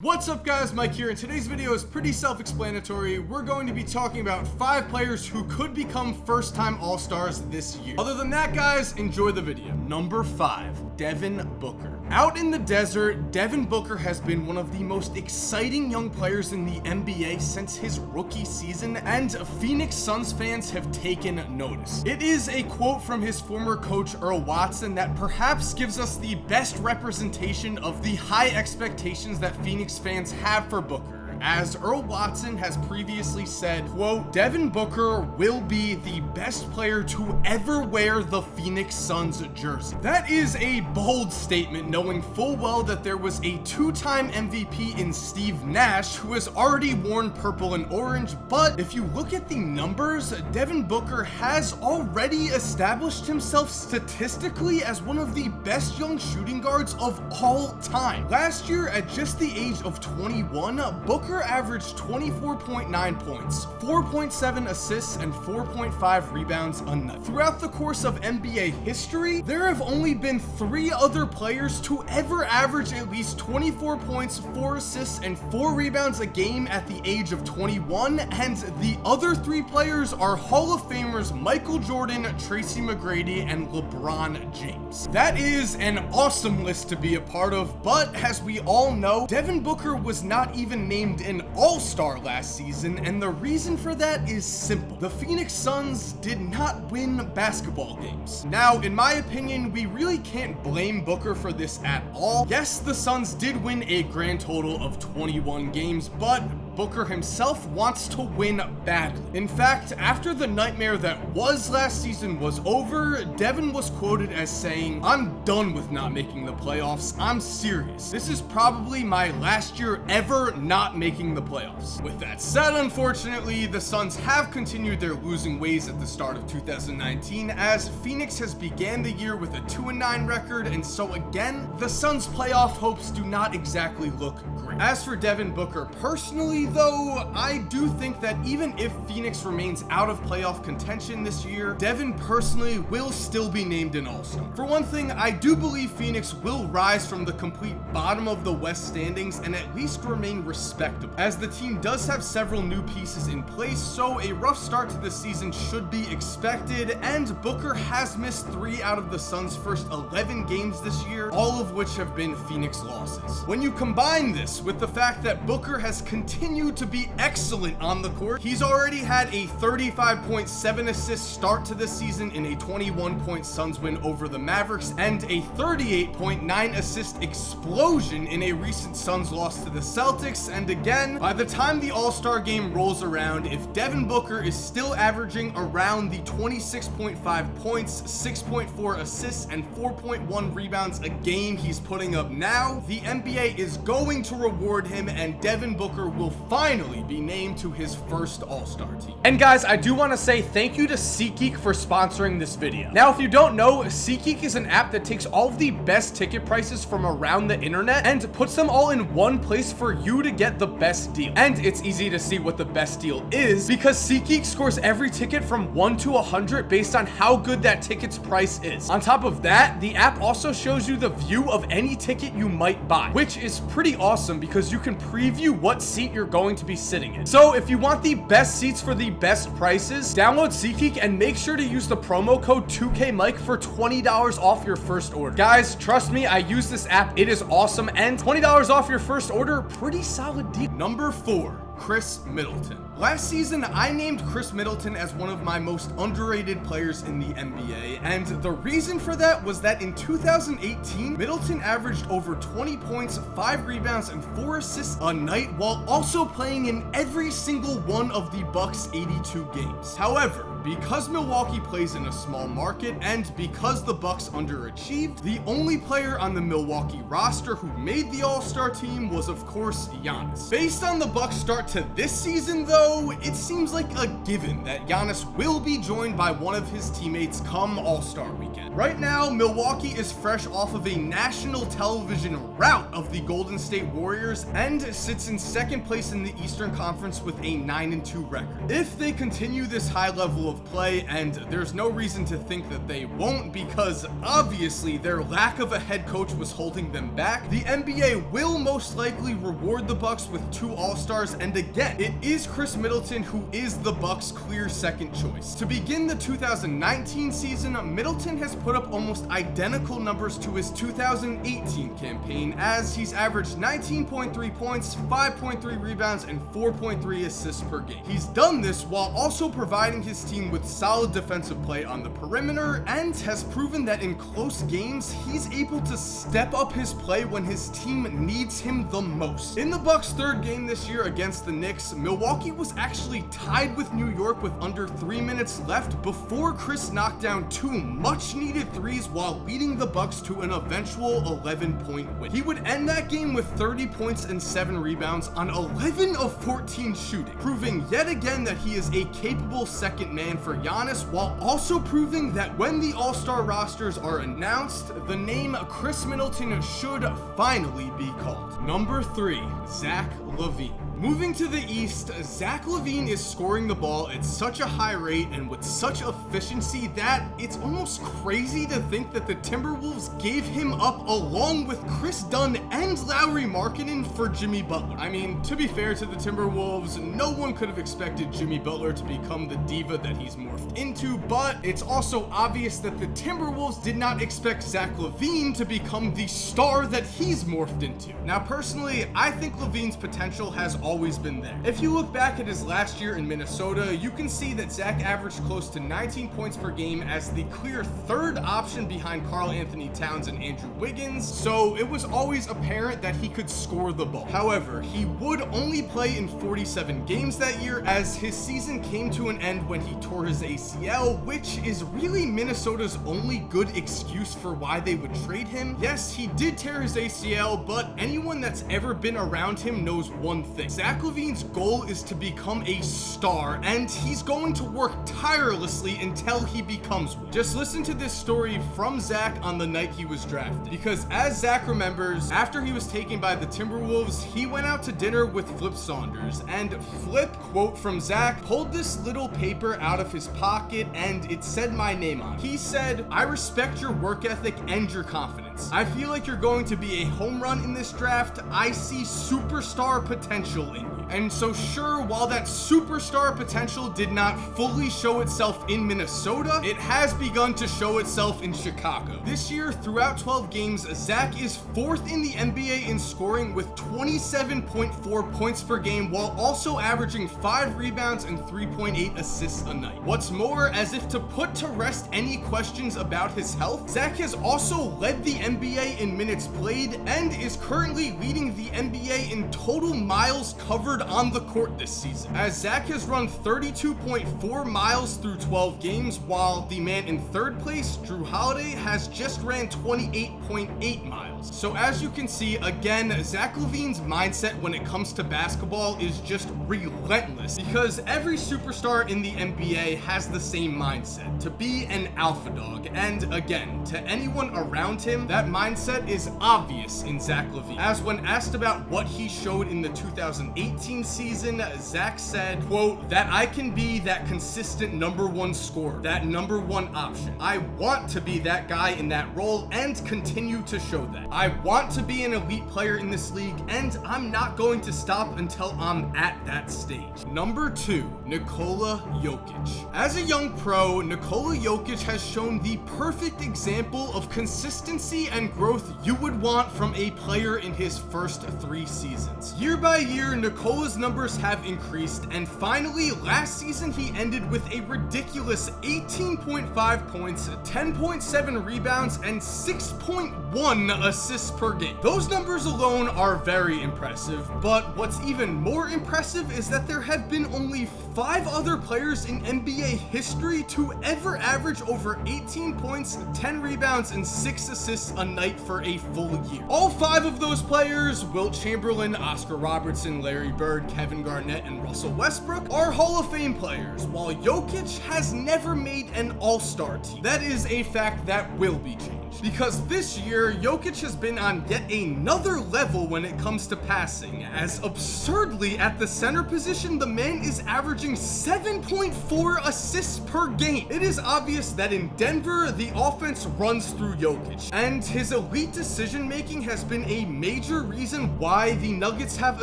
What's up guys, Mike here, and today's video is pretty self-explanatory. We're going to be talking about 5 players who could become first-time All-Stars this year. Other than that guys, enjoy the video. Number 5, Devin Booker. Out in the desert, Devin Booker has been one of the most exciting young players in the NBA since his rookie season, and Phoenix Suns fans have taken notice. It is a quote from his former coach Earl Watson that perhaps gives us the best representation of the high expectations that Phoenix fans have for Booker. As Earl Watson has previously said, quote, Devin Booker will be the best player to ever wear the Phoenix Suns jersey. That is a bold statement, knowing full well that there was a 2-time MVP in Steve Nash who has already worn purple and orange, but if you look at the numbers, Devin Booker has already established himself statistically as one of the best young shooting guards of all time. Last year, at just the age of 21, Booker averaged 24.9 points, 4.7 assists, and 4.5 rebounds a night. Throughout the course of NBA history, there have only been 3 other players to ever average at least 24 points, 4 assists, and 4 rebounds a game at the age of 21, and the other 3 players are Hall of Famers Michael Jordan, Tracy McGrady, and LeBron James. That is an awesome list to be a part of, but as we all know, Devin Booker was not even named an All-Star last season, and the reason for that is simple. The Phoenix Suns did not win basketball games. Now, in my opinion, we really can't blame Booker for this at all. Yes, the Suns did win a grand total of 21 games, but Booker himself wants to win badly. In fact, after the nightmare that was last season was over, Devin was quoted as saying, "I'm done with not making the playoffs. I'm serious. This is probably my last year ever not making the playoffs." With that said, unfortunately, the Suns have continued their losing ways at the start of 2019, as Phoenix has began the year with a 2-9 record, and so again, the Suns' playoff hopes do not exactly look great. As for Devin Booker personally, though, I do think that even if Phoenix remains out of playoff contention this year, Devin personally will still be named an All-Star. For one thing, I do believe Phoenix will rise from the complete bottom of the West standings and at least remain respectable, as the team does have several new pieces in place, so a rough start to the season should be expected, and Booker has missed 3 out of the Suns' first 11 games this year, all of which have been Phoenix losses. When you combine this with the fact that Booker has continued to be excellent on the court, he's already had a 35.7 assist start to this season in a 21-point Suns win over the Mavericks, and a 38.9 assist explosion in a recent Suns loss to the Celtics. And again, by the time the All-Star game rolls around, if Devin Booker is still averaging around the 26.5 points, 6.4 assists, and 4.1 rebounds a game he's putting up now, the NBA is going to reward him, and Devin Booker will finally be named to his first All-Star team. And guys, I do want to say thank you to SeatGeek for sponsoring this video. Now, if you don't know, SeatGeek is an app that takes all of the best ticket prices from around the internet and puts them all in one place for you to get the best deal. And it's easy to see what the best deal is because SeatGeek scores every ticket from 1 to 100 based on how good that ticket's price is. On top of that, the app also shows you the view of any ticket you might buy, which is pretty awesome because you can preview what seat you're going to be sitting in. So if you want the best seats for the best prices, download SeatGeek and make sure to use the promo code 2KMike for $20 off your first order. Guys, trust me, I use this app. It is awesome, and $20 off your first order, pretty solid deal. Number 4, Khris Middleton. Last season, I named Khris Middleton as one of my most underrated players in the NBA, and the reason for that was that in 2018, Middleton averaged over 20 points, 5 rebounds, and 4 assists a night, while also playing in every single one of the Bucks' 82 games. However, because Milwaukee plays in a small market and because the Bucks underachieved, the only player on the Milwaukee roster who made the All-Star team was, of course, Giannis. Based on the Bucks' start to this season, though, it seems like a given that Giannis will be joined by one of his teammates come All-Star weekend. Right now, Milwaukee is fresh off of a national television rout of the Golden State Warriors and sits in second place in the Eastern Conference with a 9-2 record. If they continue this high level level of play, and there's no reason to think that they won't, because obviously their lack of a head coach was holding them back. The NBA will most likely reward the Bucks with 2 All-Stars, and again, it is Chris Middleton who is the Bucks' clear second choice. To begin the 2019 season, Middleton has put up almost identical numbers to his 2018 campaign, as he's averaged 19.3 points, 5.3 rebounds, and 4.3 assists per game. He's done this while also providing his team with solid defensive play on the perimeter, and has proven that in close games, he's able to step up his play when his team needs him the most. In the Bucks' 3rd game this year against the Knicks, Milwaukee was actually tied with New York with under 3 minutes left before Chris knocked down 2 much-needed threes while leading the Bucks to an eventual 11-point win. He would end that game with 30 points and 7 rebounds on 11 of 14 shooting, proving yet again that he is a capable second man for Giannis, while also proving that when the All-Star rosters are announced, the name Chris Middleton should finally be called. Number 3, Zach LaVine. Moving to the East, Zach LaVine is scoring the ball at such a high rate and with such efficiency that it's almost crazy to think that the Timberwolves gave him up along with Chris Dunn and Lauri Markkanen for Jimmy Butler. I mean, to be fair to the Timberwolves, no one could have expected Jimmy Butler to become the diva that he's morphed into, but it's also obvious that the Timberwolves did not expect Zach LaVine to become the star that he's morphed into. Now, personally, I think LaVine's potential has always been there. If you look back at his last year in Minnesota, you can see that Zach averaged close to 19 points per game as the clear 3rd option behind Karl Anthony Towns and Andrew Wiggins, so it was always apparent that he could score the ball. However, he would only play in 47 games that year, as his season came to an end when he tore his ACL, which is really Minnesota's only good excuse for why they would trade him. Yes, he did tear his ACL, but anyone that's ever been around him knows one thing. Zach LaVine's goal is to become a star, and he's going to work tirelessly until he becomes one. Just listen to this story from Zach on the night he was drafted, because as Zach remembers, after he was taken by the Timberwolves, he went out to dinner with Flip Saunders, and Flip, quote from Zach, pulled this little paper out of his pocket and it said my name on it. He said, "I respect your work ethic and your confidence. I feel like you're going to be a home run in this draft. I see superstar potential in you." And so sure, while that superstar potential did not fully show itself in Minnesota, it has begun to show itself in Chicago. This year, throughout 12 games, Zach is 4th in the NBA in scoring with 27.4 points per game, while also averaging 5 rebounds and 3.8 assists a night. What's more, as if to put to rest any questions about his health, Zach has also led the NBA in minutes played and is currently leading the NBA in total miles covered on the court this season, as Zach has run 32.4 miles through 12 games, while the man in 3rd place, Drew Holiday, has just ran 28.8 miles. So as you can see, again, Zach LaVine's mindset when it comes to basketball is just relentless, because every superstar in the NBA has the same mindset, to be an alpha dog, and again, to anyone around him, that mindset is obvious in Zach LaVine, as when asked about what he showed in the 2018 season, Zach said, quote, "that I can be that consistent number 1 scorer, that number 1 option. I want to be that guy in that role and continue to show that. I want to be an elite player in this league, and I'm not going to stop until I'm at that stage." Number 2, Nikola Jokic. As a young pro, Nikola Jokic has shown the perfect example of consistency and growth you would want from a player in his first 3 seasons. Year by year, Nikola's numbers have increased, and finally, last season he ended with a ridiculous 18.5 points, 10.7 rebounds, and 6.1 assists per game. Those numbers alone are very impressive, but what's even more impressive is that there have been only 5 other players in NBA history to ever average over 18 points, 10 rebounds, and 6 assists a night for a full year. All 5 of those players, Wilt Chamberlain, Oscar Robertson, Larry Bird, Kevin Garnett, and Russell Westbrook, are Hall of Fame players, while Jokic has never made an All-Star team. That is a fact that will be changed. challenge. Because this year, Jokic has been on yet another level when it comes to passing, as absurdly at the center position, the man is averaging 7.4 assists per game. It is obvious that in Denver, the offense runs through Jokic, and his elite decision making has been a major reason why the Nuggets have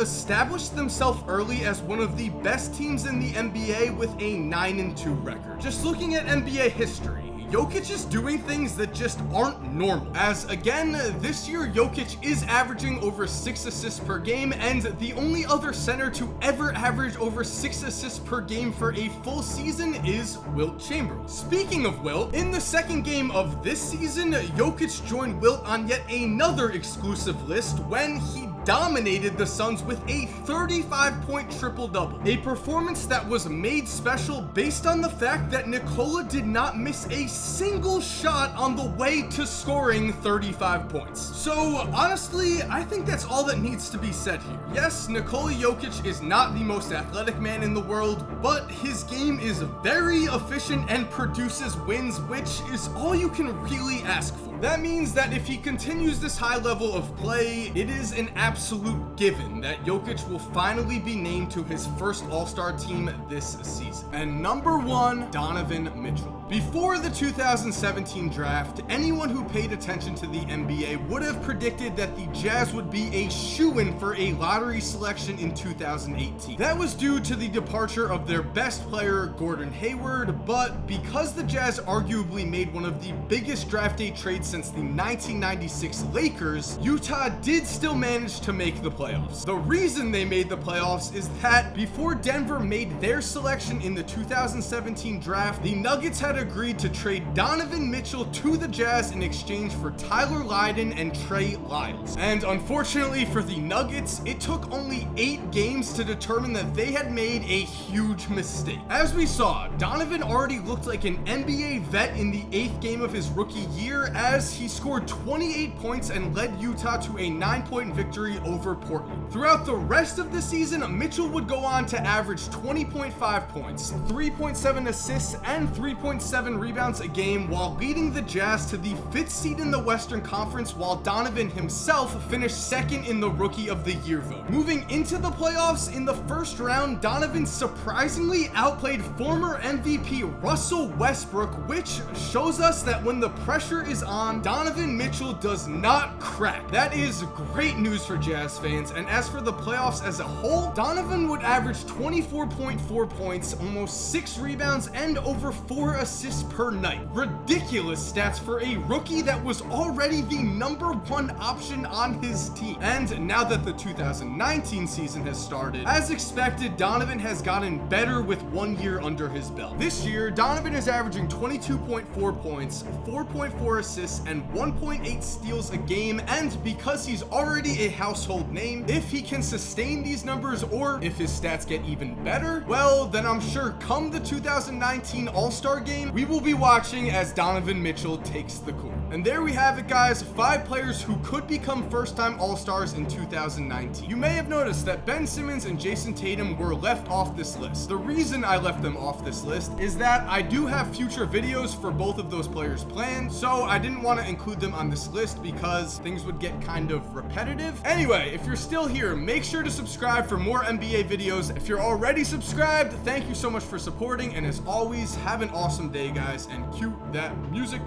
established themselves early as one of the best teams in the NBA with a 9-2 record. Just looking at NBA history, Jokic is doing things that just aren't normal. As again, this year Jokic is averaging over 6 assists per game, and the only other center to ever average over 6 assists per game for a full season is Wilt Chamberlain. Speaking of Wilt, in the second game of this season, Jokic joined Wilt on yet another exclusive list when he dominated the Suns with a 35-point triple-double. A performance that was made special based on the fact that Nikola did not miss a single shot on the way to scoring 35 points. So honestly, I think that's all that needs to be said here. Yes, Nikola Jokic is not the most athletic man in the world, but his game is very efficient and produces wins, which is all you can really ask for. That means that if he continues this high level of play, it is an absolute given that Jokic will finally be named to his first All-Star team this season. And number 1, Donovan Mitchell. Before the 2017 draft, anyone who paid attention to the NBA would have predicted that the Jazz would be a shoo-in for a lottery selection in 2018. That was due to the departure of their best player, Gordon Hayward, but because the Jazz arguably made one of the biggest draft day trades since the 1996 Lakers, Utah did still manage to make the playoffs. The reason they made the playoffs is that before Denver made their selection in the 2017 draft, the Nuggets had agreed to trade Donovan Mitchell to the Jazz in exchange for Tyler Lydon and Trey Lyles. And unfortunately for the Nuggets, it took only 8 games to determine that they had made a huge mistake. As we saw, Donovan already looked like an NBA vet in the 8th game of his rookie year, as he scored 28 points and led Utah to a 9-point victory over Portland. Throughout the rest of the season, Mitchell would go on to average 20.5 points, 3.7 assists, and 3.7 rebounds a game, while leading the Jazz to the 5th seed in the Western Conference, while Donovan himself finished 2nd in the Rookie of the Year vote. Moving into the playoffs, in the first round, Donovan surprisingly outplayed former MVP Russell Westbrook, which shows us that when the pressure is on, Donovan Mitchell does not crack. That is great news for Jazz fans. And as for the playoffs as a whole, Donovan would average 24.4 points, almost 6 rebounds, and over 4 assists per night. Ridiculous stats for a rookie that was already the number 1 option on his team. And now that the 2019 season has started, as expected, Donovan has gotten better with 1 year under his belt. This year, Donovan is averaging 22.4 points, 4.4 assists, and 1.8 steals a game, and because he's already a household name, if he can sustain these numbers, or if his stats get even better, well, then I'm sure come the 2019 All-Star game, we will be watching as Donovan Mitchell takes the court. And there we have it, guys, 5 players who could become first-time All-Stars in 2019. You may have noticed that Ben Simmons and Jason Tatum were left off this list. The reason I left them off this list is that I do have future videos for both of those players planned, so I didn't want to include them on this list because things would get kind of repetitive. Anyway, if you're still here, make sure to subscribe for more NBA videos. If you're already subscribed, thank you so much for supporting, and as always, have an awesome day, guys, and cue that music.